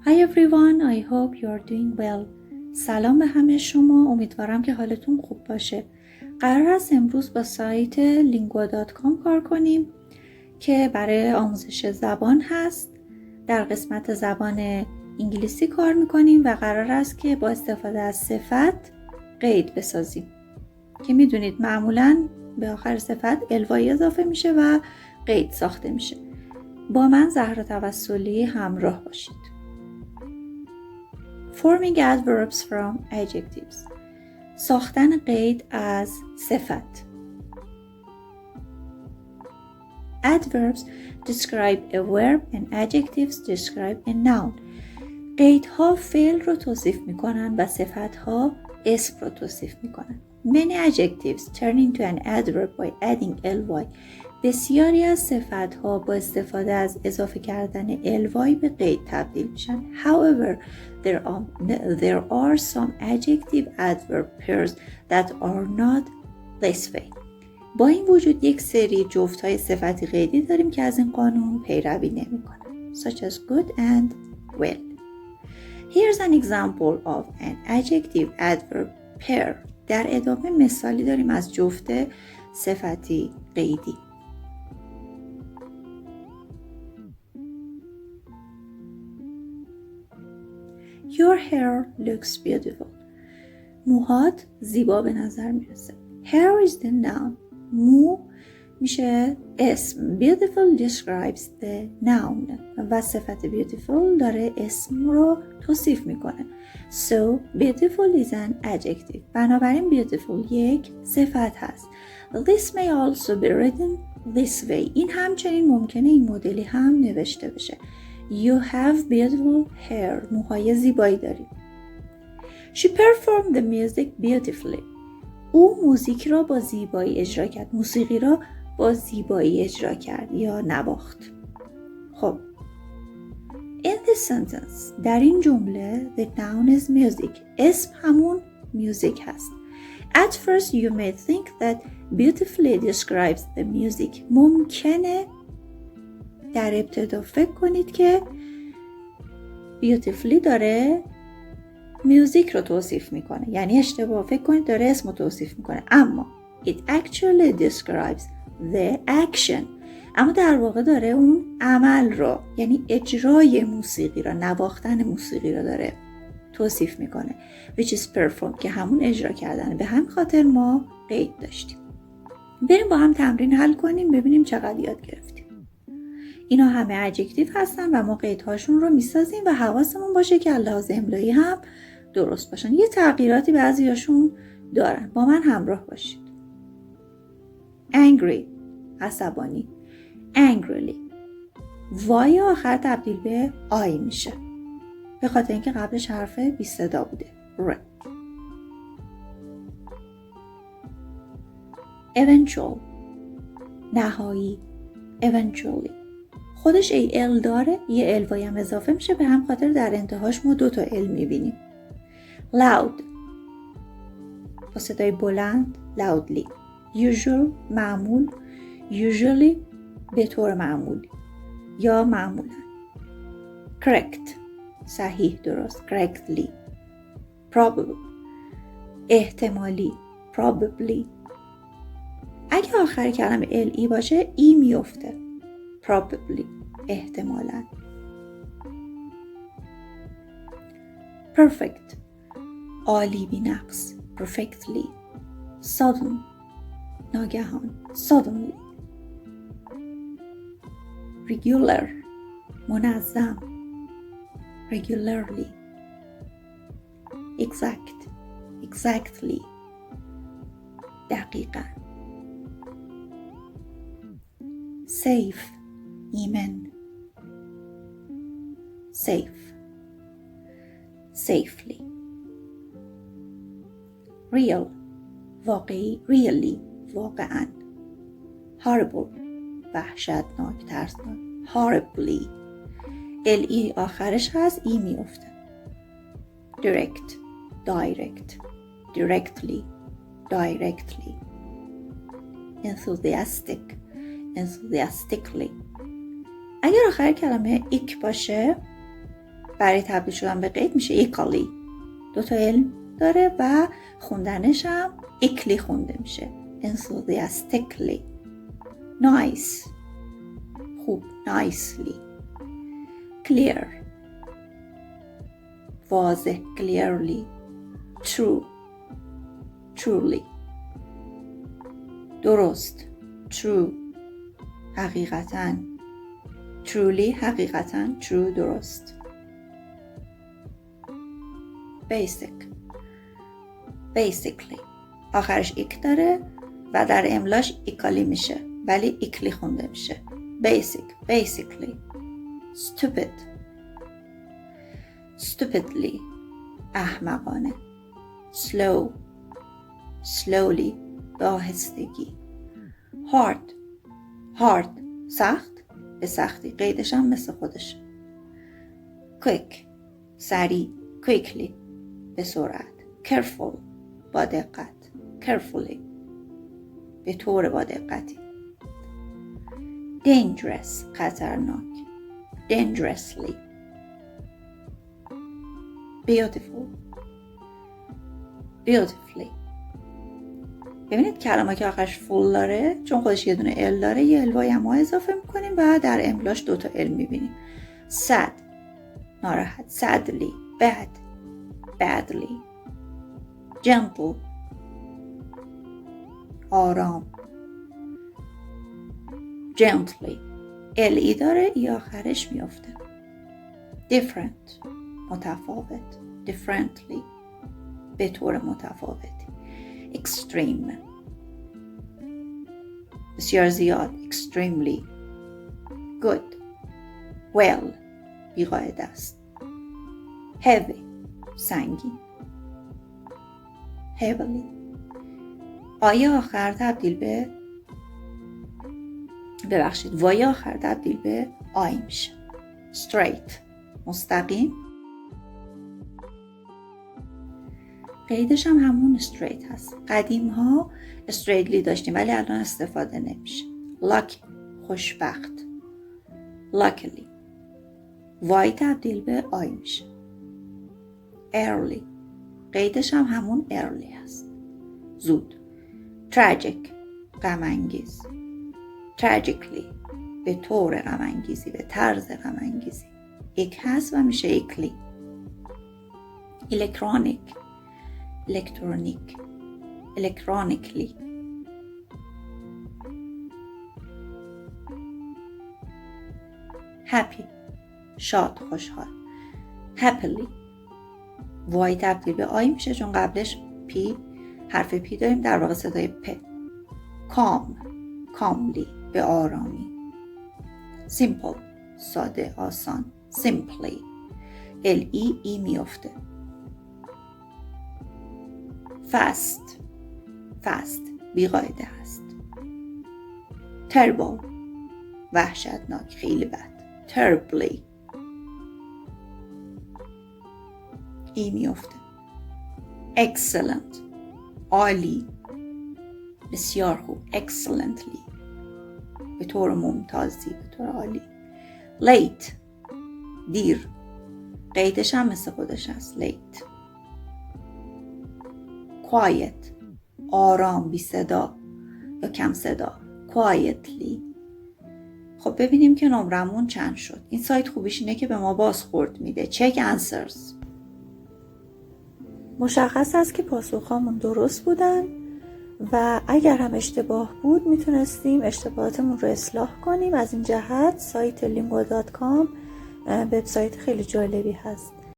Hi everyone, I hope you are doing well. سلام به همه شما، امیدوارم که حالتون خوب باشه. قرار است امروز با سایت lingua.com کار کنیم که برای آموزش زبان هست. در قسمت زبان انگلیسی کار میکنیم و قرار است که با استفاده از صفت قید بسازیم که میدونید معمولاً به آخر صفت الوایی اضافه میشه و قید ساخته میشه. با من زهرا توسلی همراه باشید. Forming adverbs from adjectives. ساختن قید از صفت. Adverbs describe a verb and adjectives describe a noun. قیدها فعل رو توصیف میکنن و صفتها اسم رو توصیف میکنن. Many adjectives turn into an adverb by adding ly. بسیاری از صفتها با استفاده از اضافه کردن ly به قید تبدیل میشن. However, there are some adjective adverb pairs that are not this way. با این وجود یک سری جفت‌های صفتی قیدی داریم که از این قانون پیروی نمی‌کنن. Such as good and well. Here's an example of an adjective adverb pair. در ادامه مثالی داریم از جفت صفتی قیدی. Your hair looks beautiful. موهات زیبا به نظر میرسه. Hair is the noun. مو میشه اسم. Beautiful describes the noun. و صفت beautiful داره اسم رو توصیف میکنه. So beautiful is an adjective. بنابراین beautiful یک صفت هست. This may also be written this way. این همچنین ممکنه این مدلی هم نوشته بشه. You have beautiful hair. موهای زیبایی داری. She performed the music beautifully. او موزیک را با زیبایی اجرا کرد. موسیقی را با زیبایی اجرا کرد یا نواخت. خب. In this sentence, در این جمله, the noun is music. اسم همون music هست. At first you may think that beautifully describes the music. ممکنه در ابتدا فکر کنید که beautifully داره میوزیک رو توصیف میکنه. یعنی اشتباه فکر کنید داره اسم رو توصیف میکنه. اما it actually describes the action. اما در واقع داره اون عمل رو، یعنی اجرای موسیقی رو، نواختن موسیقی رو داره توصیف میکنه. which is performed که همون اجرا کردن. به همین خاطر ما قید داشتیم. بریم با هم تمرین حل کنیم ببینیم چقدر یاد گرفتیم. اینا همه ادجکتیو هستن و ما قیدهاشون رو میسازیم و حواسمون باشه که لحاظ املایی هم درست باشن. یه تغییراتی بعضیاشون دارن. با من همراه باشید. angry عصبانی. angrily وای آخر تبدیل به آی میشه به خاطر اینکه قبلش حرف بی صدا بوده. ر. eventual نهایی. eventually خودش ال داره، یه الوایی هم اضافه میشه به هم خاطر در انتهاش ما 2 تا ال میبینیم. loud با صدای بلند. loudly usual معمول. usually به طور معمولی یا معمولا. correct صحیح درست. correctly probable احتمالی. probably اگه آخر کلمه ال باشه ای میفته. probably احتمالاً. perfect عالی بی نقص. perfectly sudden ناگهان. suddenly regular منظم. regularly exactly دقیقاً. safe ایمن. safe safely. real واقعی. really واقعاً. horrible وحشتناک ترسناک. horribly ال آخرش هست ای میفته. direct directly. enthusiastically اگر آخر کلمه ایک باشه برای تبدیل شدن به قید میشه ایکالی. 2 تا ال داره و خوندنش هم ایکلی خونده میشه. enthusiastically. nice خوب nicely. clear واضح clearly. true truly. درست true حقیقتاً. truly حقیقتاً. true درست. basic basically آخرش ایک داره و در املاش ایکالی میشه ولی ایکلی خونده میشه. basic basically. stupid stupidly احمقانه. slow slowly به آهستگی. hard hard سخت به سختی. قیدش هم مثل خودشه. quick سریع quickly به سرعت. careful با دقت carefully به طور با دقتی. dangerous خطرناک dangerously. beautiful beautifully. ببینید کلمه که آخرش فول داره چون خودش یه دونه ال داره یه الوای هم اضافه میکنیم و در املاش 2 تا ال میبینیم. sad ناراحت sadly. bad badly. gentle آرام gently. ال داره ای آخرش میافته. different متفاوت differently به طور متفاوتی. extreme بسیار زیاد extremely. good well بی‌قاعده است. heavy سنگین heavily. آی آخر تبدیل به وای آخر تبدیل به آی میشه. straight مستقیم. قیدش هم همون straight هست. قدیم ها straightly داشتیم ولی الان استفاده نمیشه. lucky خوشبخت luckily. وای تبدیل به آی میشه. early قیدش هم همون early هست زود. tragic غم انگیز tragically به طور غم انگیزی به طرز غم انگیزی. ایک هست و میشه ایکلی. electronic electronic electronically. happy شاد خوشحال happily. وای تبدیل به آی میشه چون قبلش پی حرف پی داریم در واقع صدای پ. calm calmly به آرامی. simple ساده آسان simply. ال ای میافته. fast fast بی‌قاعده است. terrible وحشتناک خیلی بد terribly. ای میافته. excellent عالی بسیار خوب excellently به طور ممتازی به طور عالی. late دیر قیدش هم مثل خودش هست late. quiet آرام بی صدا یا کم صدا quietly. خب ببینیم که نمرمون چند شد. این سایت خوبیش اینه که به ما بازخورد میده. check answers. مشخص است که پاسخهامون درست بودن و اگر هم اشتباه بود میتونستیم اشتباهاتمون رو اصلاح کنیم. از این جهت سایت lingo.com وبسایت خیلی جالبی هست.